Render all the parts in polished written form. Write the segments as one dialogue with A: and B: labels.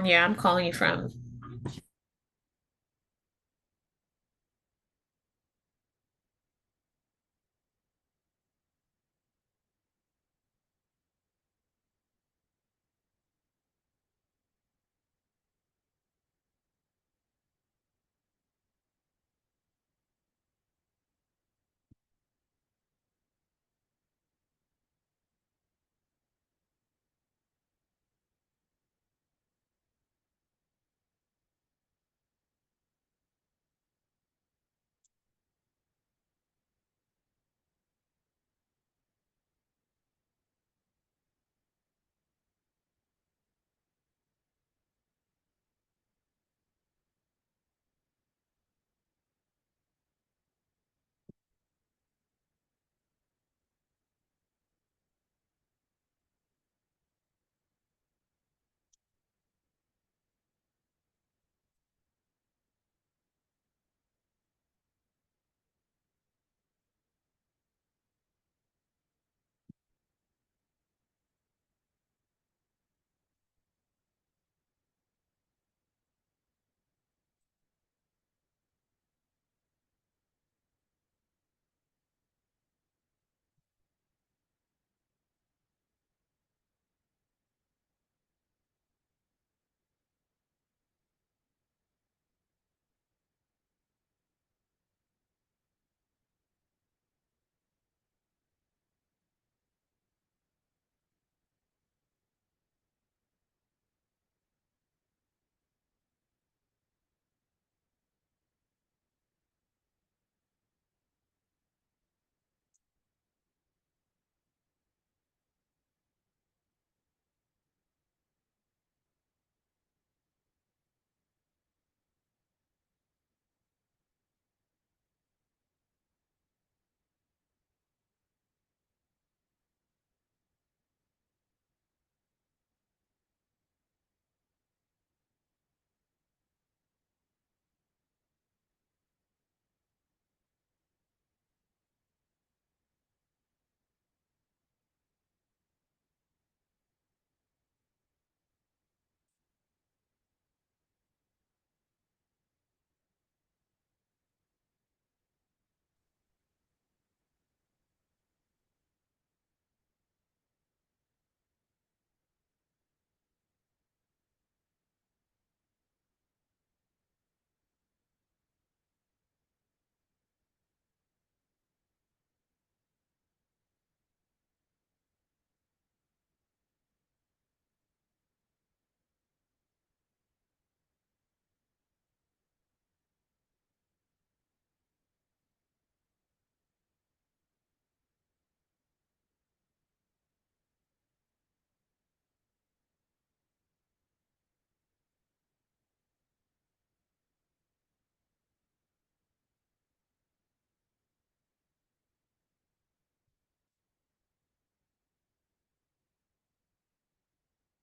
A: Yeah, I'm calling you from.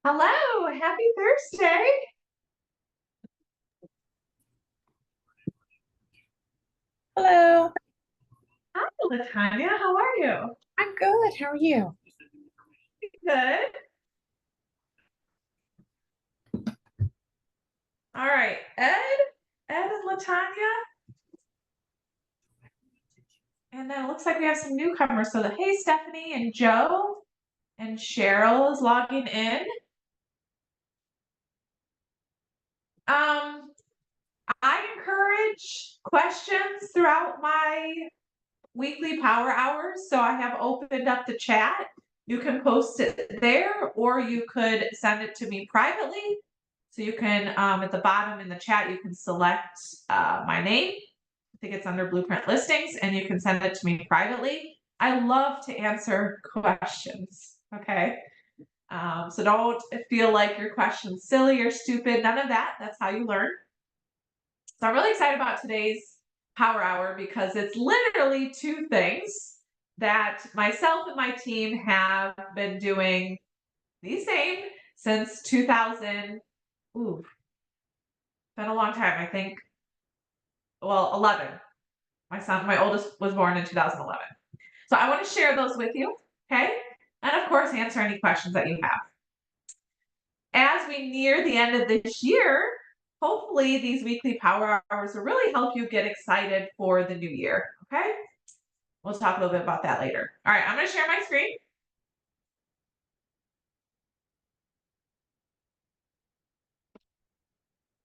B: Hello, happy Thursday.
A: Hello,
B: Hi, Latanya. How are you?
A: I'm good. How are you?
B: Good. All right, Ed and Latanya. And then it looks like we have some newcomers. So hey, Stephanie and Joe and Cheryl is logging in. Um, I encourage questions throughout my weekly power hours. So I have opened up the chat. You can post it there, or you could send it to me privately. So you can, at the bottom in the chat, you can select my name. I think it's under Blueprint Listings, and you can send it to me privately. I love to answer questions, okay? So don't feel like your question's silly or stupid. None of that. That's how you learn. So I'm really excited about today's Power Hour because it's literally two things that myself and my team have been doing the same since 2000. Ooh, been a long time. I think, well, 11. My oldest was born in 2011. So I want to share those with you, okay? And of course, answer any questions that you have. as we near the end of this year, hopefully these weekly power hours will really help you get excited for the new year, okay? We'll talk a little bit about that later. All right, I'm gonna share my screen.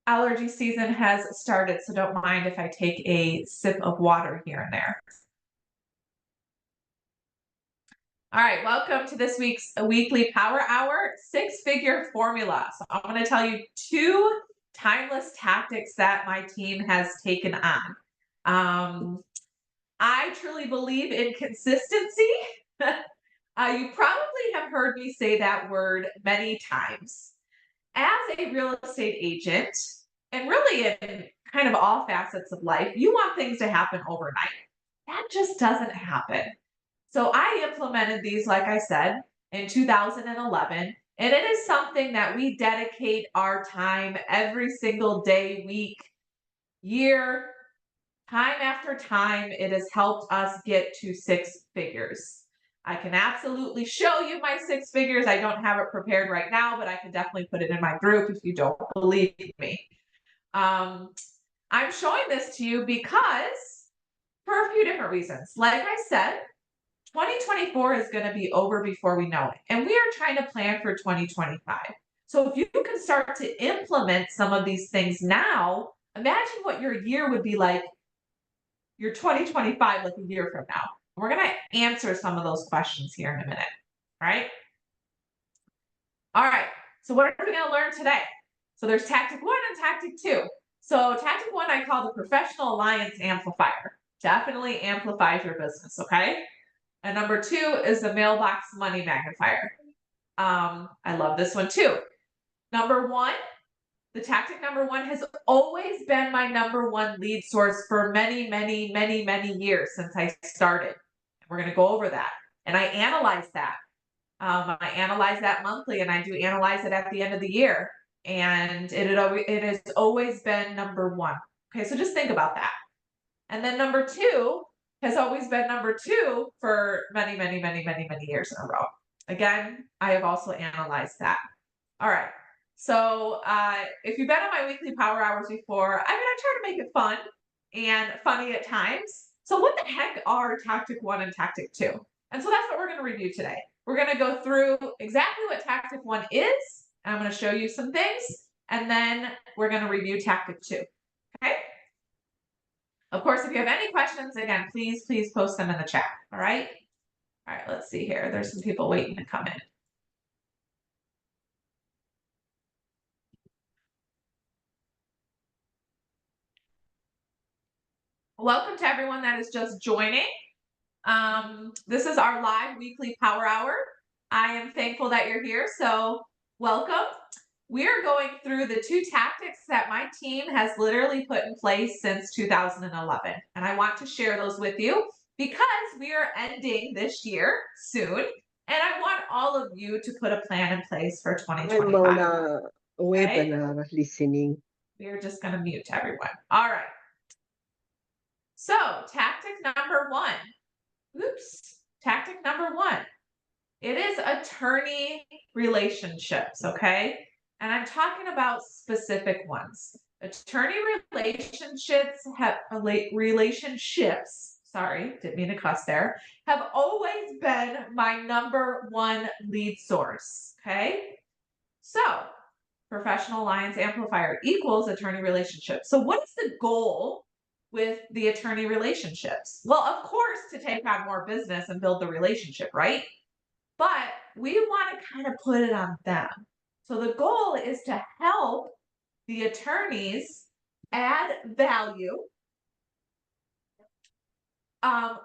B: Allergy season has started, so don't mind if I take a sip of water here and there. All right, welcome to this week's weekly power hour, six-figure formula. So I'm going to tell you 2 timeless tactics that my team has taken on. I truly believe in consistency. You probably have heard me say that word many times. As a real estate agent, and really in kind of all facets of life, you want things to happen overnight. That just doesn't happen. So I implemented these, like I said, in 2011, and it is something that we dedicate our time every single day, week, year, time after time. It has helped us get to 6 figures. I can absolutely show you my 6 figures. I don't have it prepared right now, but I can definitely put it in my group if you don't believe me. I'm showing this to you because for a few different reasons. Like I said, 2024 is going to be over before we know it. And we are trying to plan for 2025. So if you can start to implement some of these things now, imagine what your year would be like, your 2025, like a year from now. We're going to answer some of those questions here in a minute. All right. All right. So what are we going to learn today? So there's tactic 1 and tactic 2. So tactic 1, I call the professional alliance amplifier. Definitely amplifies your business. Okay. And number 2 is the mailbox money magnifier. I love this one too. Number 1, the tactic number 1 has always been my number 1 lead source for many, many, many, many years since I started. We're going to go over that. And I analyze that. I analyze that monthly, and I do analyze it at the end of the year. And it has always been number 1. Okay, so just think about that. And then number 2 has always been number 2 for many, many, many, many, many years in a row. Again, I have also analyzed that. All right. So if you've been on my weekly power hours before, I try to make it fun and funny at times. So what the heck are tactic 1 and tactic 2? And so that's what we're going to review today. We're going to go through exactly what tactic 1 is. And I'm going to show you some things. And then we're going to review tactic 2. Okay? Of course, if you have any questions, again, please post them in the chat. All right. All right, let's see here. There's some people waiting to come in. Welcome to everyone that is just joining. This is our live weekly power hour. I am thankful that you're here, so welcome. We are going through the 2 tactics that my team has literally put in place since 2011, and I want to share those with you because we are ending this year soon, and I want all of you to put a plan in place for 2025.
C: I'm on a
B: Okay?
C: webinar listening.
B: We are just going to mute everyone. All right. So tactic number 1. Oops. Tactic number 1. It is attorney relationships, okay? And I'm talking about specific ones. Attorney relationships, sorry, didn't mean to cuss there, have always been my number 1 lead source, okay? So professional alliance amplifier equals attorney relationships. So what is the goal with the attorney relationships? Well, of course, to take on more business and build the relationship, right? But we want to kind of put it on them. So the goal is to help the attorneys add value,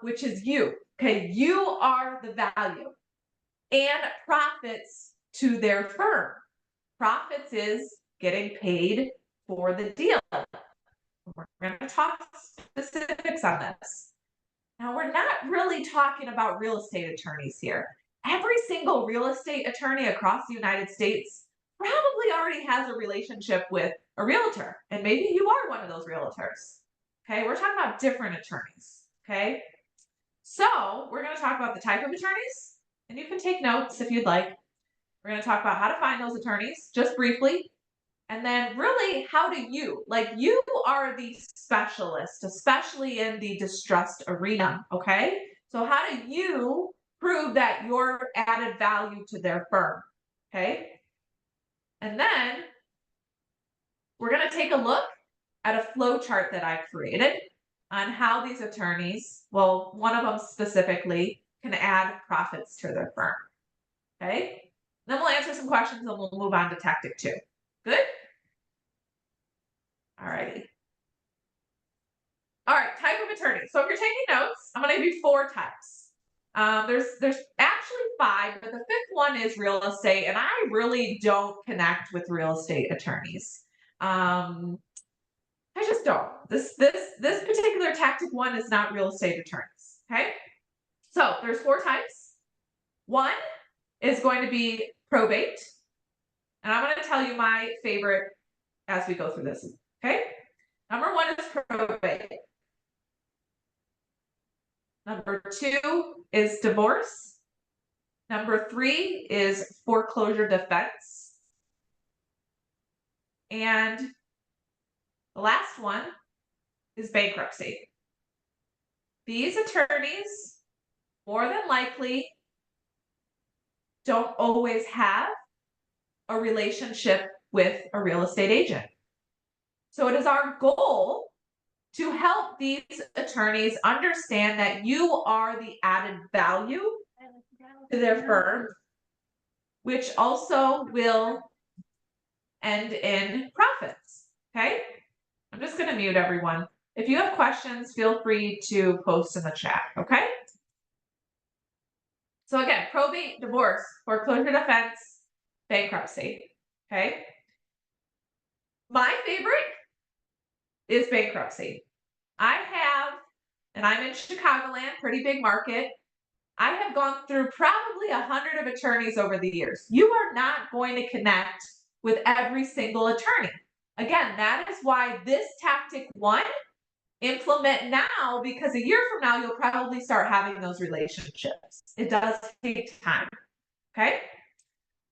B: which is you. Okay, you are the value, and profits to their firm. Profits is getting paid for the deal. We're going to talk specifics on this. Now, we're not really talking about real estate attorneys here. Every single real estate attorney across the United States probably already has a relationship with a realtor, and maybe you are one of those realtors. Okay, we're talking about different attorneys. Okay, so we're going to talk about the type of attorneys, and you can take notes if you'd like. We're going to talk about how to find those attorneys just briefly. And then really, how do you, like you are the specialist, especially in the distressed arena, okay? So how do you prove that you're added value to their firm, okay? And then we're going to take a look at a flow chart that I created on how these attorneys, well, one of them specifically, can add profits to their firm, okay? Then we'll answer some questions and we'll move on to tactic 2. Good? All righty. All right, type of attorney. So if you're taking notes, I'm going to give you 4 types. There's actually 5, but the 5th one is real estate, and I really don't connect with real estate attorneys. I just don't. This particular tactic 1 is not real estate attorneys. Okay, so there's 4 types. 1 is going to be probate, and I'm going to tell you my favorite as we go through this. Okay, number 1 is probate. Number 2 is divorce. Number 3 is foreclosure defense. And the last one is bankruptcy. These attorneys, more than likely, don't always have a relationship with a real estate agent. So it is our goal to help these attorneys understand that you are the added value to their firm, which also will end in profits. Okay, I'm just going to mute everyone. If you have questions, feel free to post in the chat. Okay, so again, probate, divorce, foreclosure defense, bankruptcy. Okay, my favorite is bankruptcy. I have, and I'm in Chicagoland, pretty big market. I have gone through probably 100 of attorneys over the years. You are not going to connect with every single attorney. Again, that is why this tactic 1, implement now, because a year from now, you'll probably start having those relationships. It does take time, okay?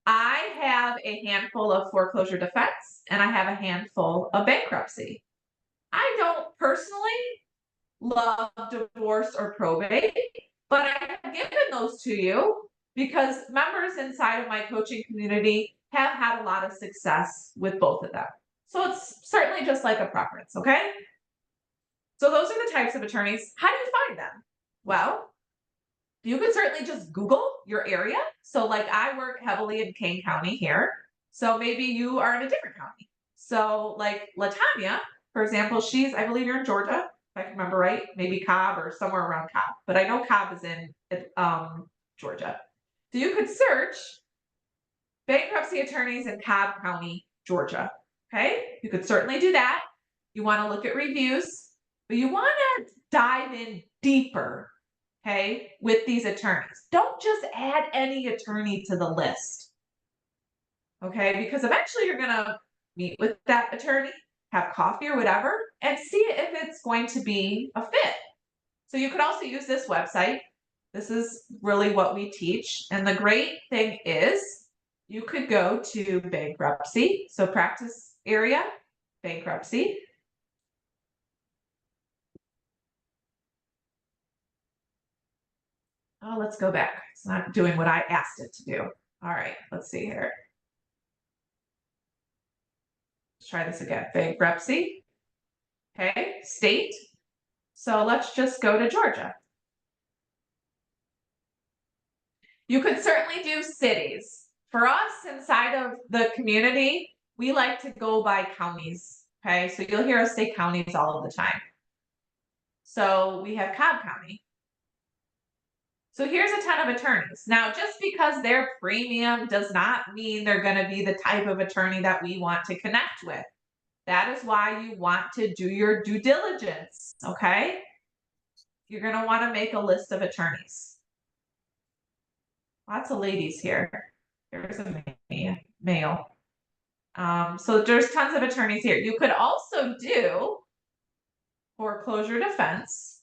B: I have a handful of foreclosure defense, and I have a handful of bankruptcy. I don't personally love divorce or probate, but I have given those to you because members inside of my coaching community have had a lot of success with both of them. So it's certainly just like a preference, okay? So those are the types of attorneys. How do you find them? Well, you could certainly just Google your area. So like I work heavily in Kane County here. So maybe you are in a different county. So like LaTanya, for example, I believe you're in Georgia, if I can remember right, maybe Cobb or somewhere around Cobb. But I know Cobb is in Georgia. So you could search bankruptcy attorneys in Cobb County, Georgia. Okay, you could certainly do that. You want to look at reviews, but you want to dive in deeper, okay, with these attorneys. Don't just add any attorney to the list, okay, because eventually you're going to meet with that attorney, have coffee or whatever, and see if it's going to be a fit. So you could also use this website. This is really what we teach. And the great thing is you could go to bankruptcy. So practice area, bankruptcy. Oh, let's go back. It's not doing what I asked it to do. All right, let's see here. Let's try this again. Bankruptcy. Okay, state. So let's just go to Georgia. You could certainly do cities. For us inside of the community, we like to go by counties. Okay, so you'll hear us say counties all of the time. So we have Cobb County. So here's a ton of attorneys. Now, just because they're premium does not mean they're going to be the type of attorney that we want to connect with. That is why you want to do your due diligence, okay? You're going to want to make a list of attorneys. Lots of ladies here. There's a male. So there's tons of attorneys here. You could also do foreclosure defense.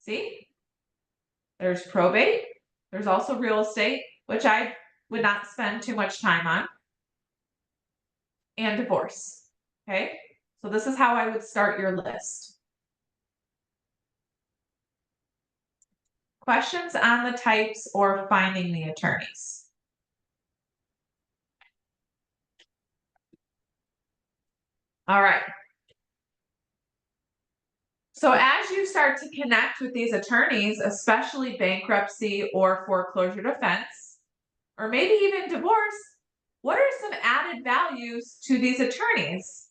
B: See? There's probate. There's also real estate, which I would not spend too much time on, and divorce. Okay, so this is how I would start your list. Questions on the types or finding the attorneys? All right. So as you start to connect with these attorneys, especially bankruptcy or foreclosure defense, or maybe even divorce, what are some added values to these attorneys?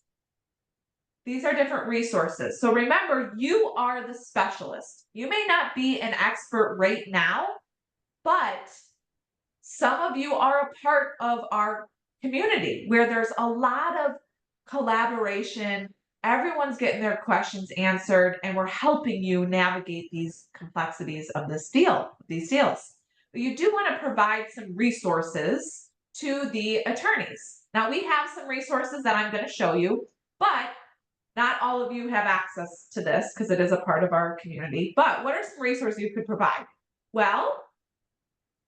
B: These are different resources. So remember, you are the specialist. You may not be an expert right now, but some of you are a part of our community where there's a lot of collaboration. Everyone's getting their questions answered, and we're helping you navigate these complexities of these deals. But you do want to provide some resources to the attorneys. Now, we have some resources that I'm going to show you, but not all of you have access to this because it is a part of our community. But what are some resources you could provide? Well,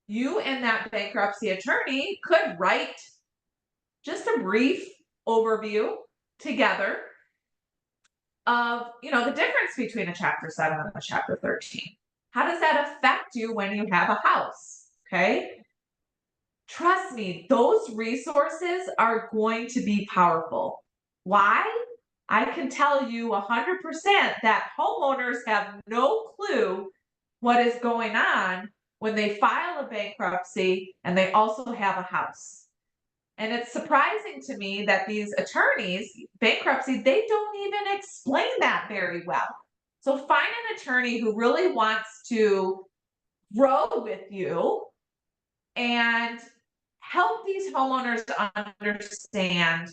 B: you and that bankruptcy attorney could write just a brief overview together of, the difference between a chapter 7 and a chapter 13. How does that affect you when you have a house? Okay? Trust me, those resources are going to be powerful. Why? I can tell you 100% that homeowners have no clue what is going on when they file a bankruptcy and they also have a house. And it's surprising to me that these attorneys, bankruptcy, they don't even explain that very well. So find an attorney who really wants to grow with you and help these homeowners understand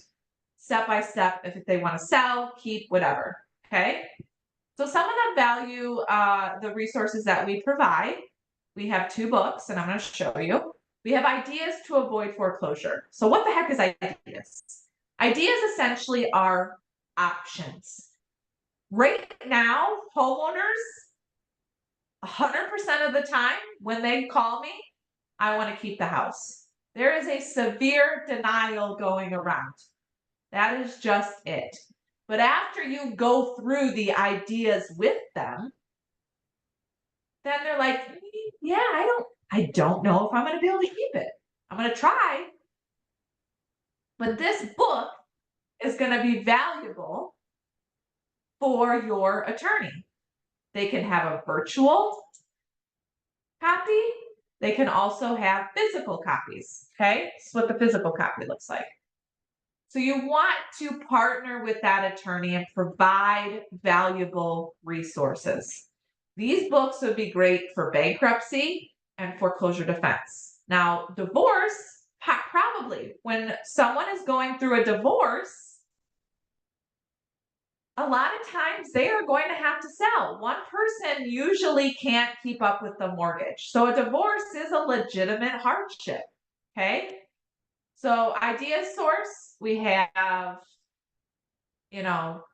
B: step by step if they want to sell, keep, whatever. Okay. So some of them value the resources that we provide. We have 2 books, and I'm going to show you. We have Ideas to Avoid Foreclosure. So what the heck is ideas? Ideas essentially are options. Right now, homeowners, 100% of the time when they call me, I want to keep the house. There is a severe denial going around. That is just it. But after you go through the ideas with them, then they're like, yeah, I don't know if I'm going to be able to keep it. I'm going to try. But this book is going to be valuable for your attorney. They can have a virtual copy. They can also have physical copies. Okay, this is what the physical copy looks like. So you want to partner with that attorney and provide valuable resources. These books would be great for bankruptcy and foreclosure defense. Now, divorce, probably when someone is going through a divorce, a lot of times they are going to have to sell. One person usually can't keep up with the mortgage. So a divorce is a legitimate hardship. Okay. So idea source, we have,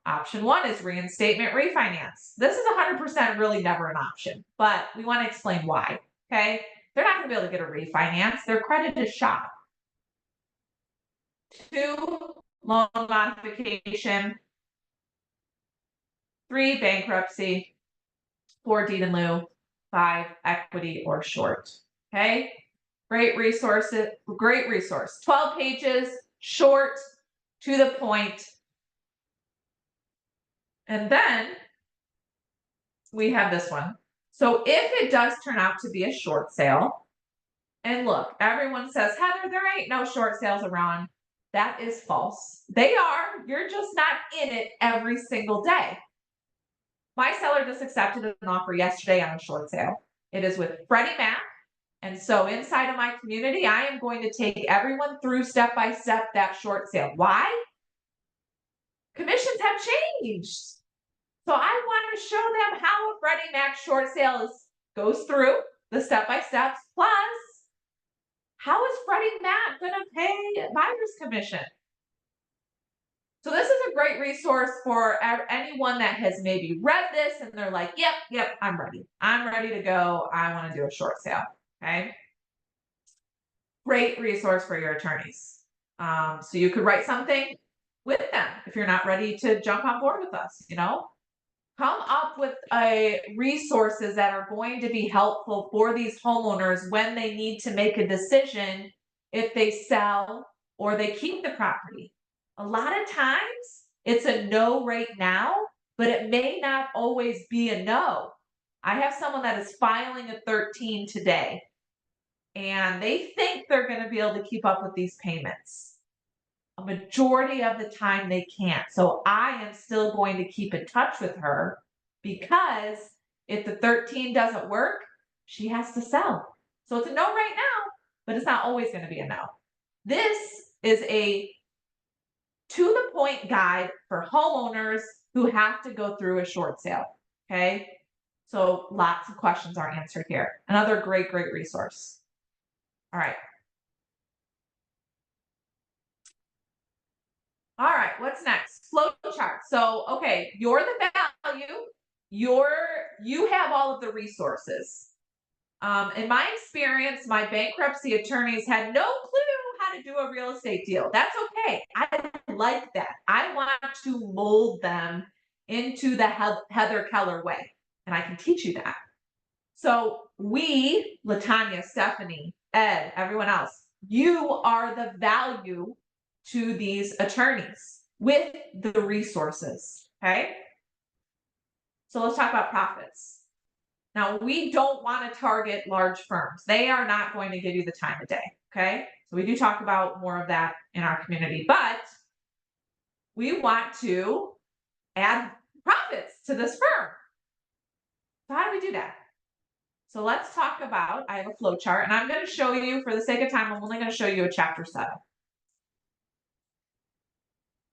B: option 1 is reinstatement refinance. This is 100% really never an option, but we want to explain why. Okay. They're not going to be able to get a refinance. Their credit is shot. 2, loan modification. 3, bankruptcy. 4, deed in lieu. 5, equity or short. Okay. Great resource. 12 pages, short, to the point. And then we have this one. So if it does turn out to be a short sale, and look, everyone says, Heather, there ain't no short sales around. That is false. They are. You're just not in it every single day. My seller just accepted an offer yesterday on a short sale. It is with Freddie Mac. And so inside of my community, I am going to take everyone through step by step that short sale. Why? Commissions have changed. So I want to show them how a Freddie Mac short sale goes through the step-by-steps. Plus, how is Freddie Mac going to pay buyer's commission? So this is a great resource for anyone that has maybe read this and they're like, yep, I'm ready. I'm ready to go. I want to do a short sale. Okay. great resource for your attorneys. So you could write something with them if you're not ready to jump on board with us, come up with resources that are going to be helpful for these homeowners when they need to make a decision if they sell or they keep the property. A lot of times it's a no right now, but it may not always be a no. I have someone that is filing a 13 today, and they think they're going to be able to keep up with these payments. A majority of the time they can't. So I am still going to keep in touch with her, because if the 13 doesn't work, she has to sell. So it's a no right now, but it's not always going to be a no. This is a to the point guide for homeowners who have to go through a short sale. Okay. So lots of questions are answered here. Another great resource. All right. All right, what's next? Flow chart. So, okay, you're the value. You have all of the resources. In my experience, my bankruptcy attorneys had no clue how to do a real estate deal. That's okay. I like that. I want to mold them into the Heather Keller way, and I can teach you that. So we, Latanya, Stephanie, Ed, everyone else, you are the value to these attorneys with the resources, okay? So let's talk about profits. Now, we don't want to target large firms. They are not going to give you the time of day, okay? So we do talk about more of that in our community, but we want to add profits to this firm. So how do we do that? So let's talk about, I have a flow chart, and I'm going to show you, for the sake of time, I'm only going to show you a chapter 7.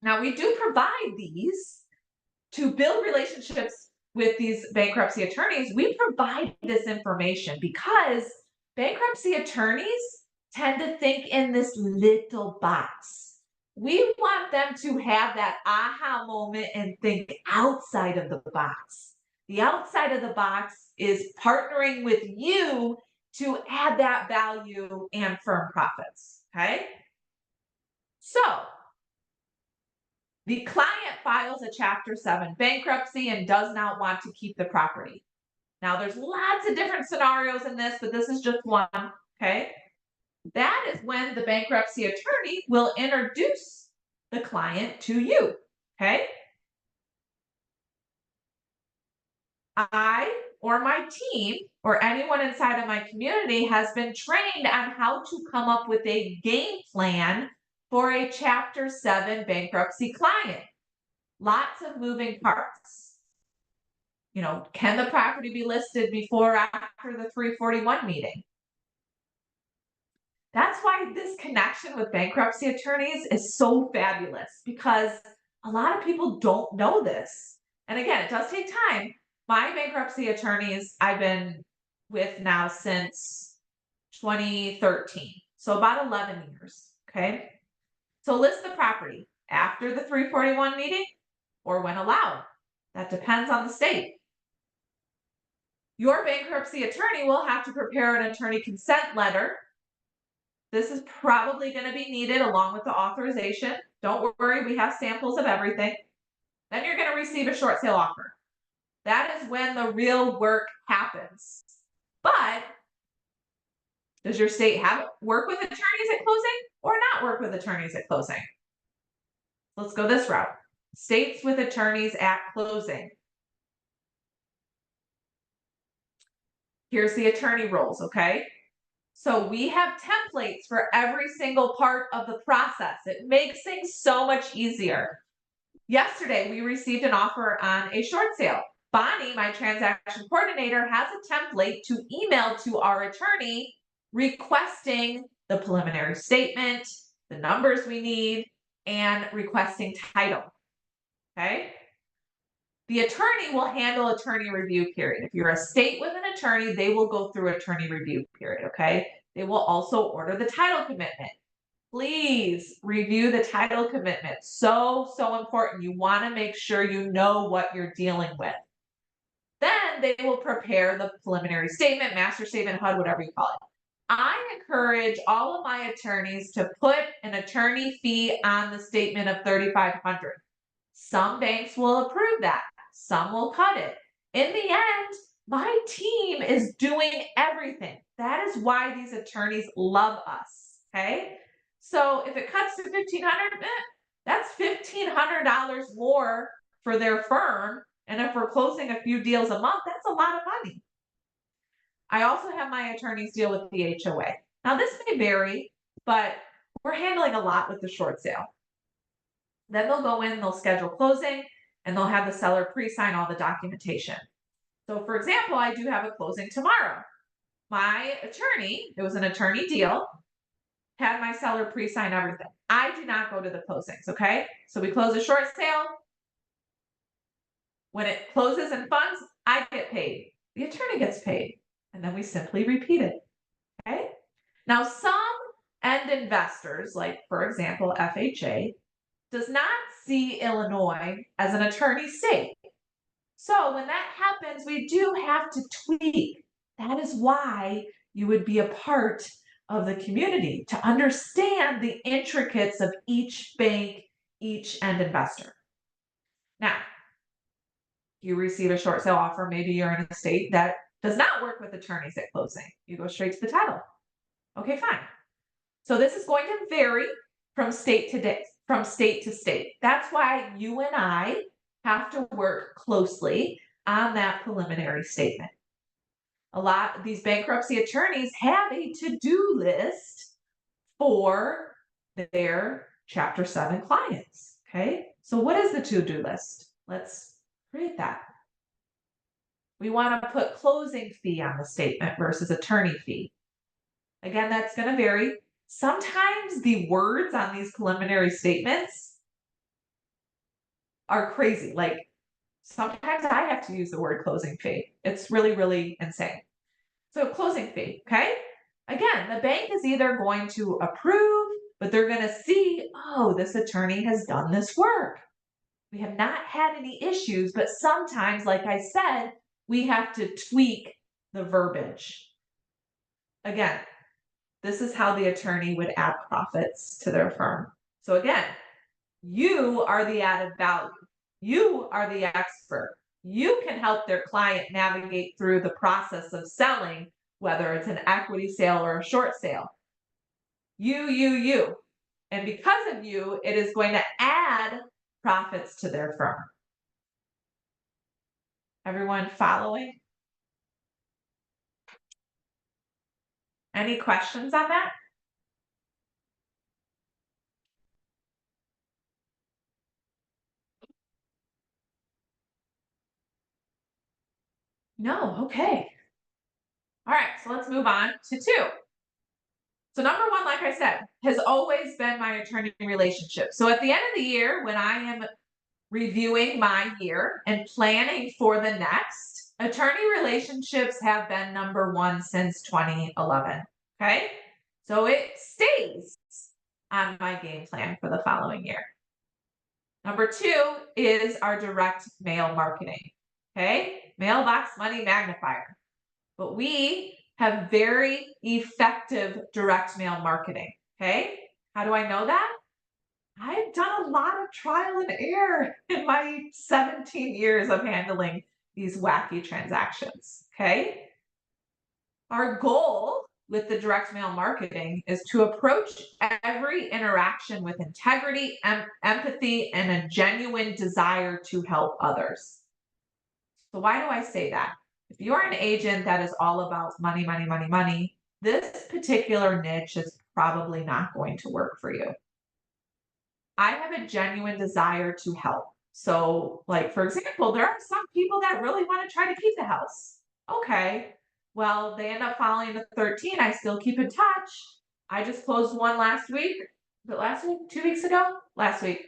B: Now, we do provide these to build relationships with these bankruptcy attorneys. We provide this information because bankruptcy attorneys tend to think in this little box. We want them to have that aha moment and think outside of the box. The outside of the box is partnering with you to add that value and firm profits, okay? So the client files a Chapter 7 bankruptcy and does not want to keep the property. Now, there's lots of different scenarios in this, but this is just one, okay? That is when the bankruptcy attorney will introduce the client to you, okay? I or my team or anyone inside of my community has been trained on how to come up with a game plan for a Chapter 7 bankruptcy client. Lots of moving parts. Can the property be listed before or after the 341 meeting? That's why this connection with bankruptcy attorneys is so fabulous, because a lot of people don't know this. And again, it does take time. My bankruptcy attorneys I've been with now since 2013. So about 11 years, okay? So list the property after the 341 meeting or when allowed. That depends on the state. Your bankruptcy attorney will have to prepare an attorney consent letter. This is probably going to be needed along with the authorization. Don't worry, we have samples of everything. Then you're going to receive a short sale offer. That is when the real work happens. But does your state work with attorneys at closing or not work with attorneys at closing? Let's go this route. States with attorneys at closing. Here's the attorney roles, okay? So we have templates for every single part of the process. It makes things so much easier. Yesterday, we received an offer on a short sale. Bonnie, my transaction coordinator, has a template to email to our attorney requesting the preliminary statement, the numbers we need, and requesting title, okay? The attorney will handle attorney review period. If you're a state with an attorney, they will go through attorney review period, okay? They will also order the title commitment. Please review the title commitment. So important. You want to make sure you know what you're dealing with. Then they will prepare the preliminary statement, master statement, HUD, whatever you call it. I encourage all of my attorneys to put an attorney fee on the statement of $3,500. Some banks will approve that. Some will cut it. In the end, my team is doing everything. That is why these attorneys love us. Okay. So if it cuts to $1,500, that's $1,500 more for their firm. And if we're closing a few deals a month, that's a lot of money. I also have my attorneys deal with the HOA. Now, this may vary, but we're handling a lot with the short sale. Then they'll go in, they'll schedule closing, and they'll have the seller pre-sign all the documentation. So, for example, I do have a closing tomorrow. My attorney, it was an attorney deal, had my seller pre-sign everything. I do not go to the closings, okay? So we close a short sale. When it closes and funds, I get paid. The attorney gets paid. And then we simply repeat it, okay? Now, some end investors, like, for example, FHA, does not see Illinois as an attorney state. So when that happens, we do have to tweak. That is why you would be a part of the community to understand the intricacies of each bank, each end investor. Now, you receive a short sale offer, maybe you're in a state that does not work with attorneys at closing. You go straight to the title. Okay, fine. So this is going to vary from state to state. That's why you and I have to work closely on that preliminary statement. A lot of these bankruptcy attorneys have a to-do list for their Chapter 7 clients. Okay, so what is the to-do list? Let's create that. We want to put closing fee on the statement versus attorney fee. Again, that's going to vary. Sometimes the words on these preliminary statements are crazy. Like sometimes I have to use the word closing fee. It's really, really insane. So closing fee, okay? Again, the bank is either going to approve, but they're going to see, oh, this attorney has done this work. We have not had any issues, but sometimes, like I said, we have to tweak the verbiage. Again, this is how the attorney would add profits to their firm. So again, you are the added value. You are the expert. You can help their client navigate through the process of selling, whether it's an equity sale or a short sale. You. And because of you, it is going to add profits to their firm. Everyone following? Any questions on that? No, okay. All right, so let's move on to 2. So number 1, like I said, has always been my attorney relationship. So at the end of the year, when I am reviewing my year and planning for the next, attorney relationships have been number 1 since 2011, okay? So it stays on my game plan for the following year. Number 2 is our direct mail marketing, okay? Mailbox money magnifier. But we have very effective direct mail marketing, okay? How do I know that? I've done a lot of trial and error in my 17 years of handling these wacky transactions, okay? Our goal with the direct mail marketing is to approach every interaction with integrity, empathy, and a genuine desire to help others. So why do I say that? If you're an agent that is all about money, this particular niche is probably not going to work for you. I have a genuine desire to help. So, like, for example, there are some people that really want to try to keep the house. Okay, well, they end up filing the 13. I still keep in touch. I just closed one last week. Was it last week? 2 weeks ago? Last week.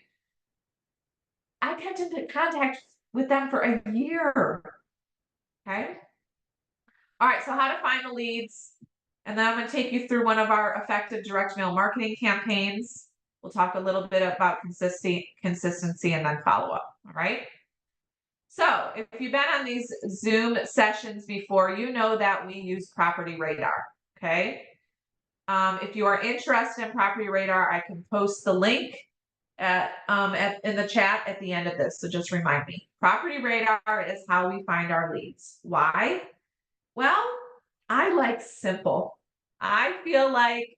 B: I kept in contact with them for a year. Okay. All right, so how to find the leads. And then I'm going to take you through one of our effective direct mail marketing campaigns. We'll talk a little bit about consistency and then follow up. All right. So if you've been on these Zoom sessions before, you know that we use Property Radar. Okay. If you are interested in Property Radar, I can post the link in the chat at the end of this. So just remind me. Property Radar is how we find our leads. Why? Well, I like simple. I feel like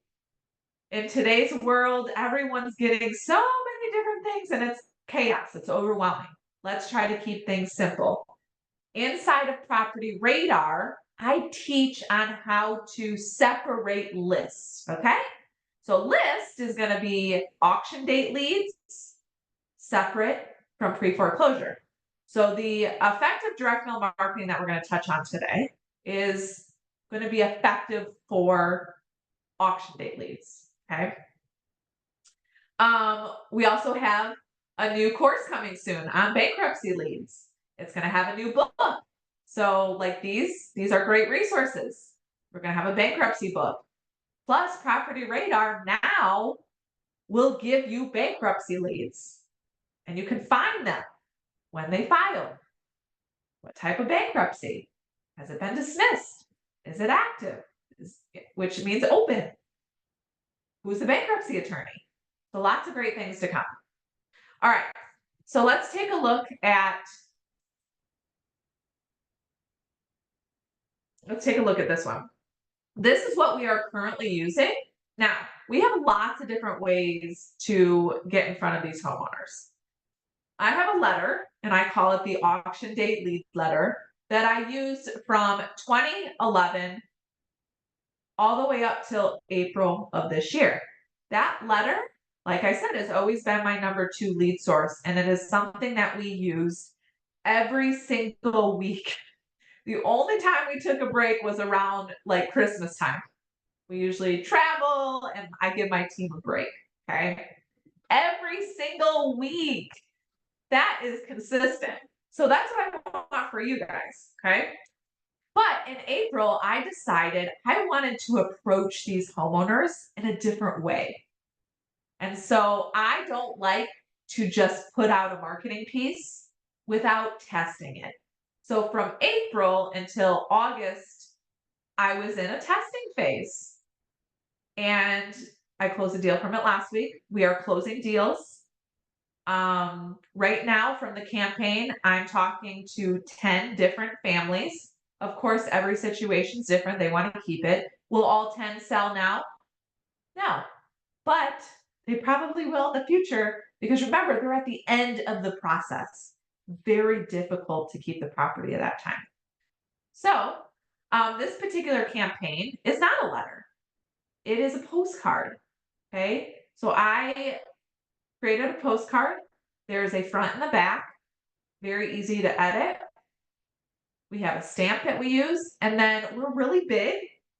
B: in today's world, everyone's getting so many different things and it's chaos. It's overwhelming. Let's try to keep things simple. Inside of Property Radar, I teach on how to separate lists, okay? So list is going to be auction date leads separate from pre-foreclosure. So the effective direct mail marketing that we're going to touch on today is going to be effective for auction date leads, okay? We also have a new course coming soon on bankruptcy leads. It's going to have a new book. So like these are great resources. We're going to have a bankruptcy book. Plus Property Radar now will give you bankruptcy leads. And you can find them when they filed. What type of bankruptcy? Has it been dismissed? Is it active? Which means open. Who's the bankruptcy attorney? So lots of great things to come. All right, so let's take a look at this one. This is what we are currently using. Now, we have lots of different ways to get in front of these homeowners. I have a letter, and I call it the auction date lead letter, that I used from 2011 all the way up till April of this year. That letter, like I said, has always been my number 2 lead source, and it is something that we use every single week. The only time we took a break was around like Christmas time. We usually travel and I give my team a break, okay? Every single week. That is consistent. So that's what I want for you guys, okay? But in April, I decided I wanted to approach these homeowners in a different way. And so I don't like to just put out a marketing piece without testing it. So from April until August, I was in a testing phase. And I closed a deal from it last week. We are closing deals. Right now from the campaign, I'm talking to 10 different families. Of course, every situation is different. They want to keep it. Will all 10 sell now? No, but they probably will in the future because remember, they're at the end of the process. Very difficult to keep the property at that time. So this particular campaign is not a letter. It is a postcard, okay? So I created a postcard. There's a front and a back, very easy to edit. We have a stamp that we use, and then we're really big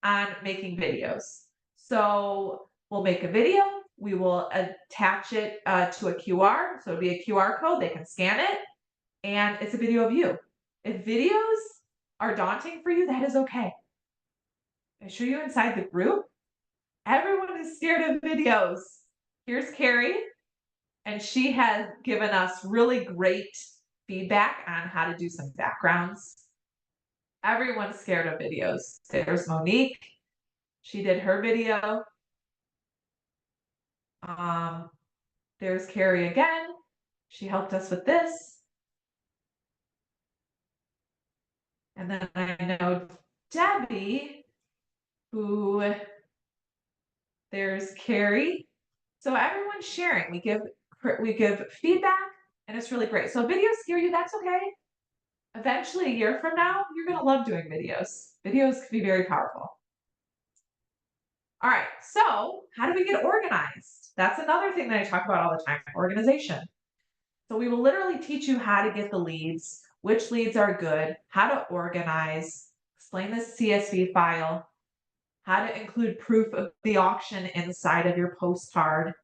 B: on making videos. So we'll make a video, we will attach it to a QR, so it'll be a QR code, they can scan it, and it's a video of you. If videos are daunting for you, that is okay. I show you inside the group. Everyone is scared of videos. Here's Carrie, and she has given us really great feedback on how to do some backgrounds. Everyone's scared of videos. There's Monique. She did her video. There's Carrie again. She helped us with this. And then I know Debbie, who there's Carrie. So everyone's sharing. We give feedback, and it's really great. So if videos scare you, that's okay. Eventually, a year from now, you're going to love doing videos. Videos can be very powerful. All right, so how do we get organized? That's another thing that I talk about all the time, organization. So we will literally teach you how to get the leads, which leads are good, how to organize, explain the CSV file, how to include proof of the auction inside of your postcard.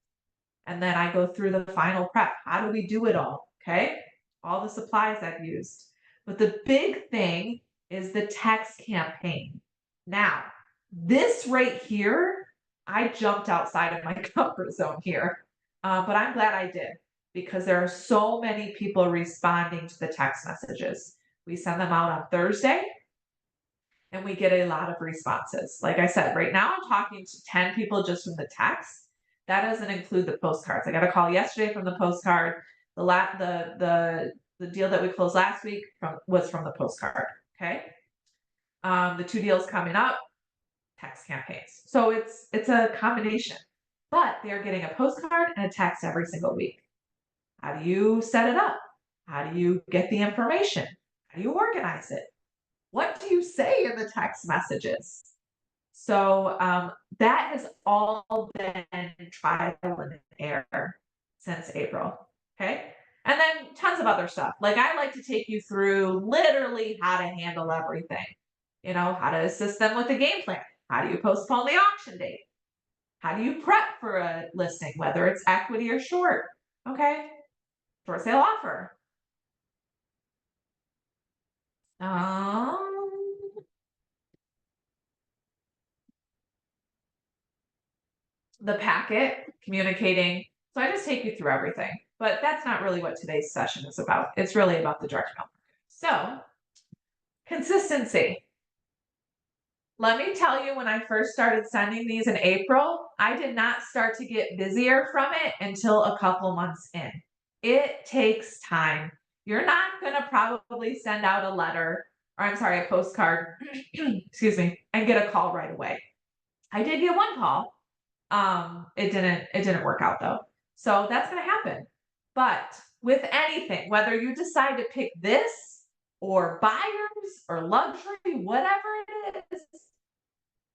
B: And then I go through the final prep. How do we do it all? Okay, all the supplies I've used. But the big thing is the text campaign. Now, this right here, I jumped outside of my comfort zone here, but I'm glad I did because there are so many people responding to the text messages. We send them out on Thursday, and we get a lot of responses. Like I said, right now I'm talking to 10 people just from the text. That doesn't include the postcards. I got a call yesterday from the postcard. The deal that we closed last week was from the postcard. Okay. The 2 deals coming up, text campaigns. So it's a combination, but they're getting a postcard and a text every single week. How do you set it up? How do you get the information? How do you organize it? What do you say in the text messages? So that has all been trial and error since April. Okay. And then tons of other stuff. Like I like to take you through literally how to handle everything. You know, how to assist them with the game plan. How do you postpone the auction date? How do you prep for a listing, whether it's equity or short? Okay. Short sale offer. Um, the packet, communicating. So I just take you through everything, but that's not really what today's session is about. It's really about the direct mail market. So consistency. Let me tell you, when I first started sending these in April, I did not start to get busier from it until a couple months in. It takes time. You're not going to probably send out a letter, or I'm sorry, a postcard, excuse me, and get a call right away. I did get one call. It didn't work out though. So that's going to happen. But with anything, whether you decide to pick this or buyers or luxury, whatever it is,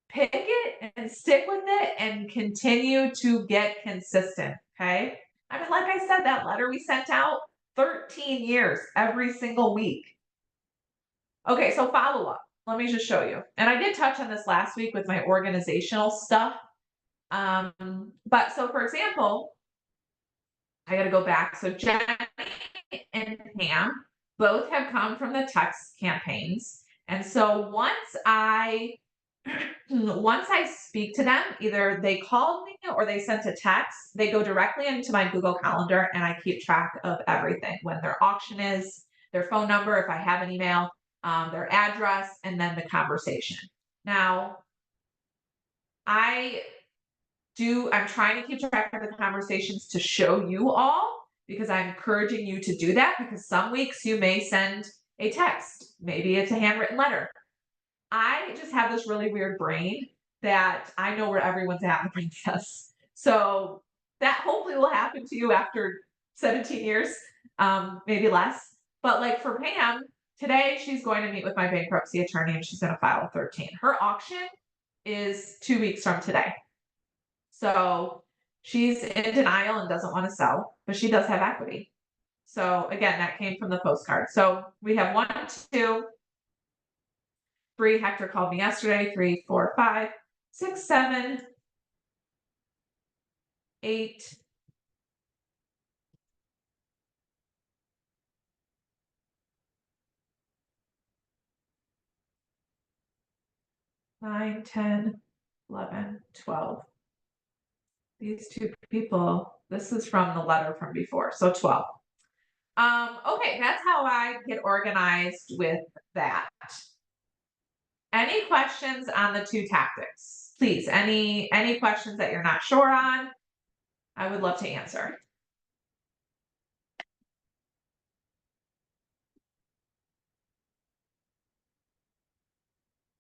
B: pick it and stick with it and continue to get consistent. Okay. I mean, like I said, that letter we sent out 13 years every single week. Okay. So follow up. Let me just show you. And I did touch on this last week with my organizational stuff. But so for example, I got to go back. So Jenny and Pam both have come from the text campaigns. And so once I speak to them, either they called me or they sent a text, they go directly into my Google Calendar and I keep track of everything, when their auction is, their phone number, if I have an email, their address, and then the conversation. Now, I'm trying to keep track of the conversations to show you all, because I'm encouraging you to do that, because some weeks you may send a text, maybe it's a handwritten letter. I just have this really weird brain that I know where everyone's at in the process. So that hopefully will happen to you after 17 years, maybe less. But like for Pam, today she's going to meet with my bankruptcy attorney and she's going to file a 13. Her auction is 2 weeks from today. So she's in denial and doesn't want to sell, but she does have equity. So again, that came from the postcard. So we have 1, 2, 3. Hector called me yesterday. 3, 4, 5, 6, 7, 8. 9, 10, 11, 12. These 2 people, this is from the letter from before, so 12. Okay, that's how I get organized with that. Any questions on the 2 tactics? Please, any questions that you're not sure on? I would love to answer.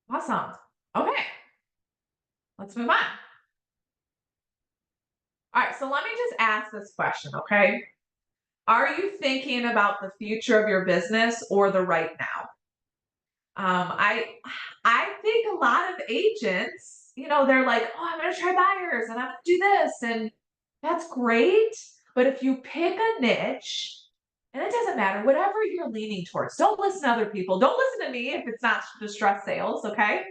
B: Awesome. Okay. Let's move on. All right, so let me just ask this question, okay? Are you thinking about the future of your business or the right now? I think a lot of agents, they're like, oh, I'm gonna try buyers and I'm gonna do this, and that's great. But if you pick a niche, and it doesn't matter, whatever you're leaning towards, don't listen to other people. Don't listen to me if it's not distress sales, okay?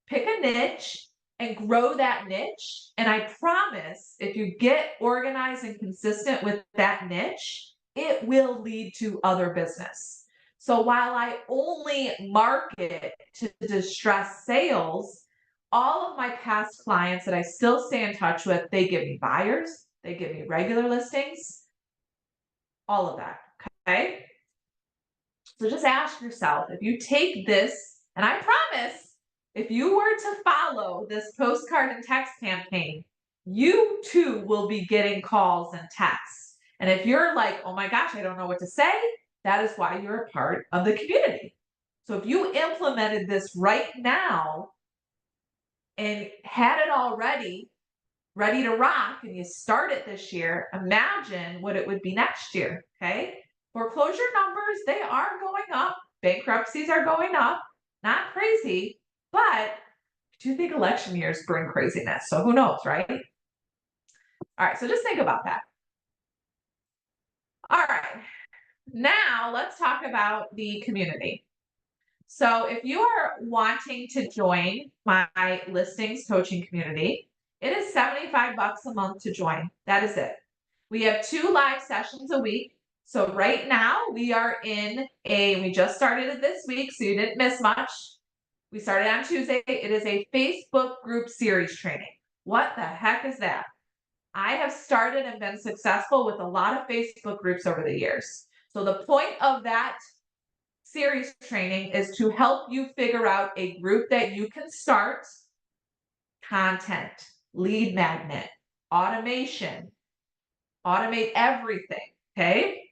B: Pick a niche and grow that niche. And I promise, if you get organized and consistent with that niche, it will lead to other business. So while I only market to distress sales, all of my past clients that I still stay in touch with, they give me buyers, they give me regular listings, all of that. Okay. So just ask yourself, if you take this, and I promise If you were to follow this postcard and text campaign, you too will be getting calls and texts. And if you're like, oh my gosh, I don't know what to say, that is why you're a part of the community. So if you implemented this right now and had it already ready to rock and you start it this year, imagine what it would be next year, okay? Foreclosure numbers, they are going up. Bankruptcies are going up. Not crazy, but I do think election years bring craziness. So who knows, right? All right, so just think about that. All right, now let's talk about the community. So if you are wanting to join my listings coaching community, it is $75 a month to join. That is it. We have 2 live sessions a week. So right now we just started it this week, so you didn't miss much. We started on Tuesday. It is a Facebook group series training. What the heck is that? I have started and been successful with a lot of Facebook groups over the years. So the point of that series training is to help you figure out a group that you can start, content, lead magnet, automation, automate everything, okay?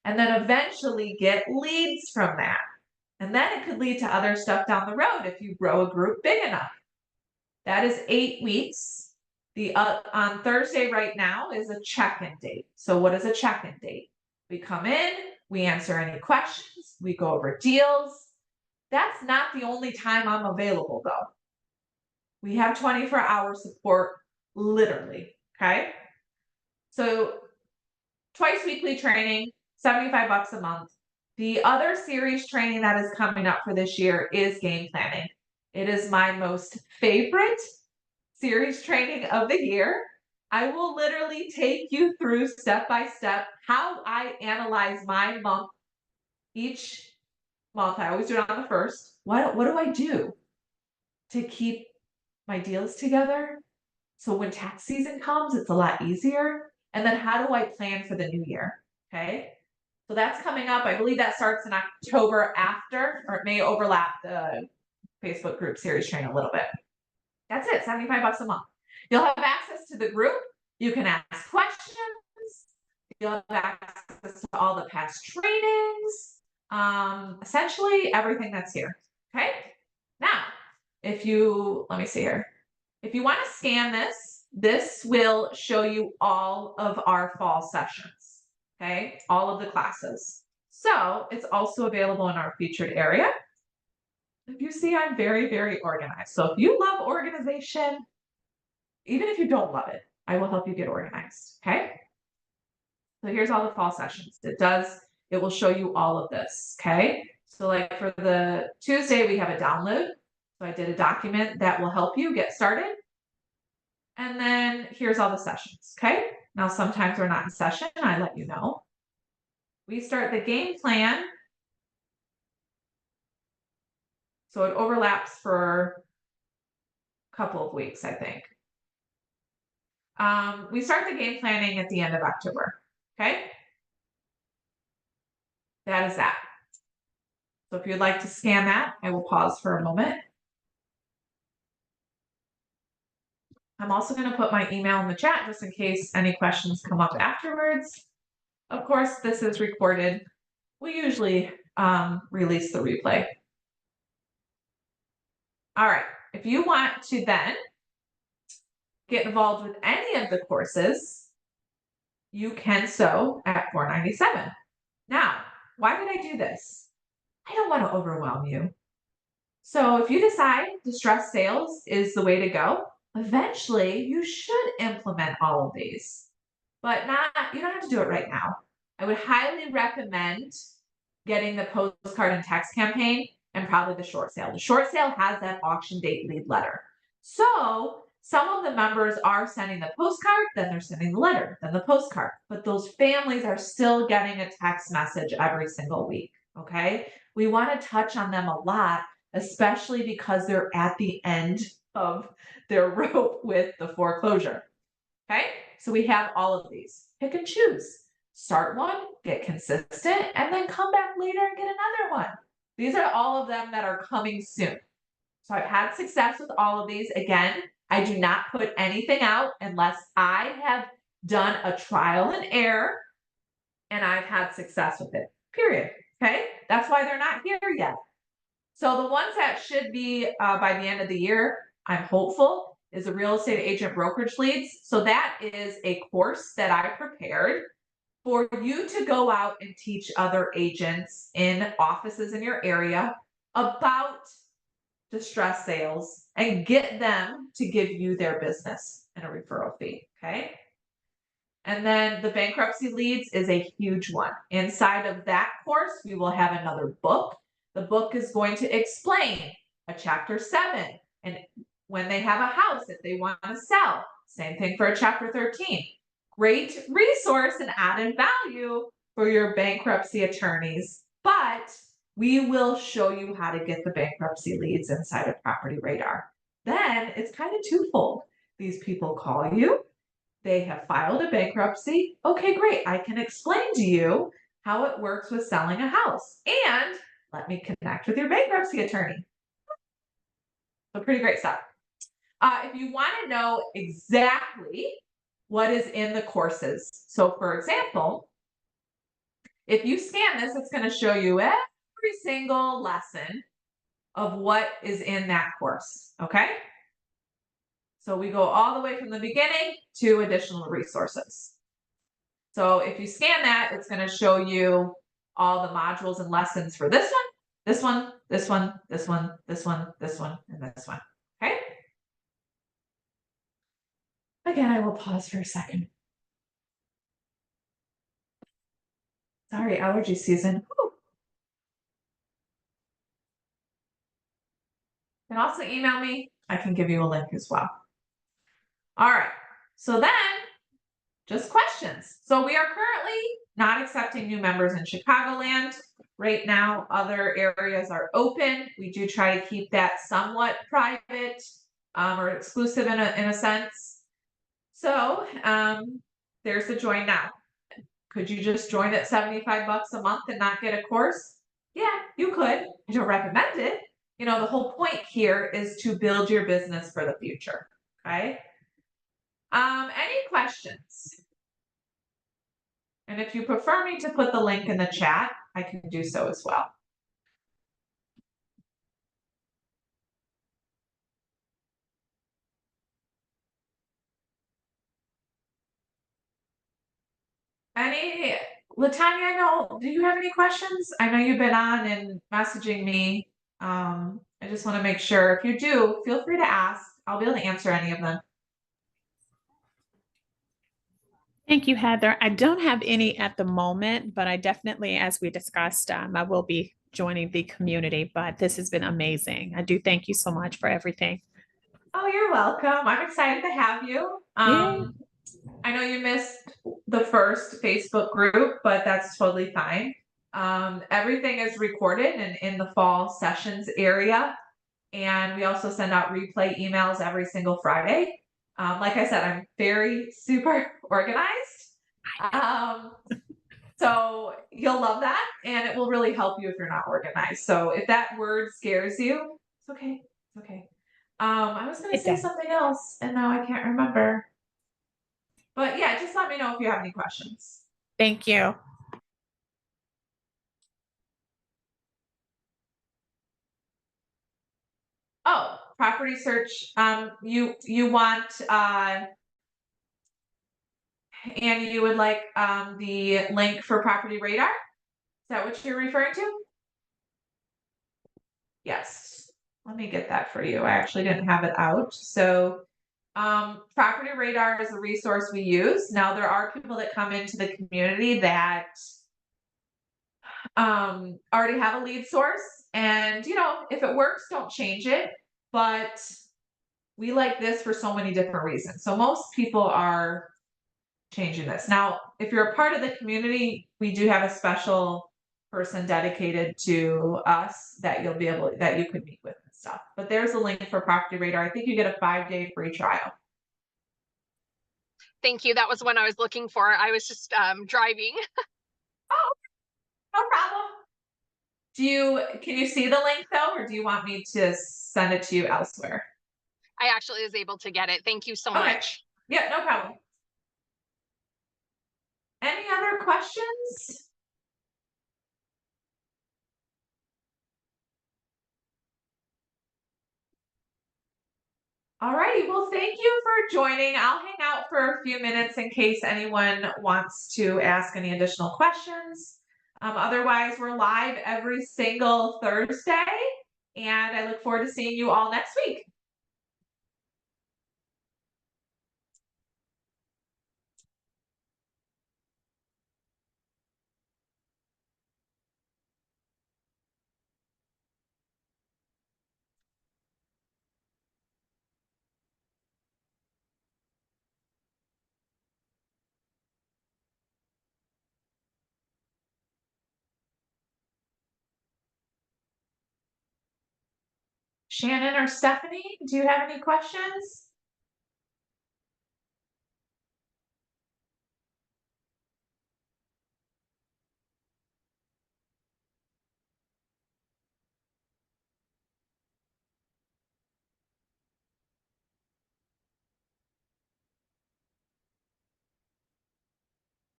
B: And then eventually get leads from that. And then it could lead to other stuff down the road if you grow a group big enough. That is 8 weeks. On Thursday right now is a check-in date. So what is a check-in date? We come in, we answer any questions, we go over deals. That's not the only time I'm available though. We have 24-hour support, literally, okay? So twice weekly training, $75 a month. The other series training that is coming up for this year is game planning. It is my most favorite series training of the year. I will literally take you through step by step how I analyze my month each month. I always do it on the first. What do I do to keep my deals together? So when tax season comes, it's a lot easier. And then how do I plan for the new year? Okay. So that's coming up. I believe that starts in October after, or it may overlap the Facebook group series training a little bit. That's it, $75 a month. You'll have access to the group. You can ask questions. You'll have access to all the past trainings. Essentially everything that's here. Okay. Now, let me see here. If you want to scan this will show you all of our fall sessions. Okay. All of the classes. So it's also available in our featured area. If you see, I'm very, very organized. So if you love organization, even if you don't love it, I will help you get organized, okay? So here's all the fall sessions. It will show you all of this, okay? So like for the Tuesday, we have a download. So I did a document that will help you get started. And then here's all the sessions, okay? Now, sometimes we're not in session, I let you know. We start the game plan. So it overlaps for a couple of weeks, I think. We start the game planning at the end of October, okay? That is that. So if you'd like to scan that, I will pause for a moment. I'm also going to put my email in the chat just in case any questions come up afterwards. Of course, this is recorded. We usually release the replay. All right, if you want to then get involved with any of the courses, you can so at $497. Now, why did I do this? I don't want to overwhelm you. So if you decide distressed sales is the way to go, eventually you should implement all of these, but you don't have to do it right now. I would highly recommend getting the postcard and text campaign and probably the short sale. The short sale has that auction date lead letter. So some of the members are sending the postcard, then they're sending the letter, then the postcard, but those families are still getting a text message every single week, okay? We want to touch on them a lot, especially because they're at the end of their rope with the foreclosure, okay? So we have all of these. Pick and choose. Start one, get consistent, and then come back later and get another one. These are all of them that are coming soon. So I've had success with all of these. Again, I do not put anything out unless I have done a trial and error and I've had success with it, period. Okay, that's why they're not here yet. So the ones that should be by the end of the year, I'm hopeful, is the real estate agent brokerage leads. So that is a course that I prepared for you to go out and teach other agents in offices in your area about distress sales and get them to give you their business and a referral fee. Okay. And then the bankruptcy leads is a huge one. Inside of that course, we will have another book. The book is going to explain a chapter 7 and when they have a house, if they want to sell, same thing for a chapter 13. Great resource and added value for your bankruptcy attorneys, but we will show you how to get the bankruptcy leads inside of Property Radar. Then it's kind of twofold. These people call you, they have filed a bankruptcy. Okay, great. I can explain to you how it works with selling a house and let me connect with your bankruptcy attorney. So pretty great stuff. If you want to know exactly what is in the courses. So for example, if you scan this, it's going to show you every single lesson of what is in that course. Okay. So we go all the way from the beginning to additional resources. So if you scan that, it's going to show you all the modules and lessons for this one, this one, this one, this one, this one, this one, and this one. Okay. Again, I will pause for a second. Sorry, allergy season. Whew. You can also email me. I can give you a link as well. All right. So then just questions. So we are currently not accepting new members in Chicagoland. Right now, other areas are open. We do try to keep that somewhat private or exclusive in a sense. So there's the join now. Could you just join at $75 a month and not get a course? Yeah, you could. I don't recommend it. You know, the whole point here is to build your business for the future. Okay. Any questions? And if you prefer me to put the link in the chat, I can do so as well. Latanya, do you have any questions? I know you've been on and messaging me. I just want to make sure if you do, feel free to ask. I'll be able to answer any of them.
A: Thank you, Heather. I don't have any at the moment, but I definitely, as we discussed, I will be joining the community, but this has been amazing. I do thank you so much for everything.
B: Oh, you're welcome. I'm excited to have you.
A: Yay.
B: I know you missed the first Facebook group, but that's totally fine. Everything is recorded and in the fall sessions area. And we also send out replay emails every single Friday. Like I said, I'm very super organized. So you'll love that. And it will really help you if you're not organized. So if that word scares you, it's okay. It's okay. I was going to say something else and now I can't remember. But yeah, just let me know if you have any questions.
A: Thank you.
B: Oh, property search. You want and you would like the link for Property Radar? Is that what you're referring to? Yes. Let me get that for you. I actually didn't have it out. So Property Radar is a resource we use. Now there are people that come into the community that already have a lead source, and you know, if it works, don't change it. But we like this for so many different reasons. So most people are changing this. Now, if you're a part of the community, we do have a special person dedicated to us that you'll be able, that you could meet with and stuff. But there's a link for Property Radar. I think you get a 5-day free trial.
C: Thank you. That was what I was looking for. I was just driving.
B: Oh, no problem. Can you see the link though, or do you want me to send it to you elsewhere?
C: I actually was able to get it. Thank you so
B: Okay.
C: much.
B: Yeah, no problem. Any other questions? All righty. Well, thank you for joining. I'll hang out for a few minutes in case anyone wants to ask any additional questions. Otherwise, we're live every single Thursday, and I look forward to seeing you all next week. Shannon or Stephanie, do you have any questions?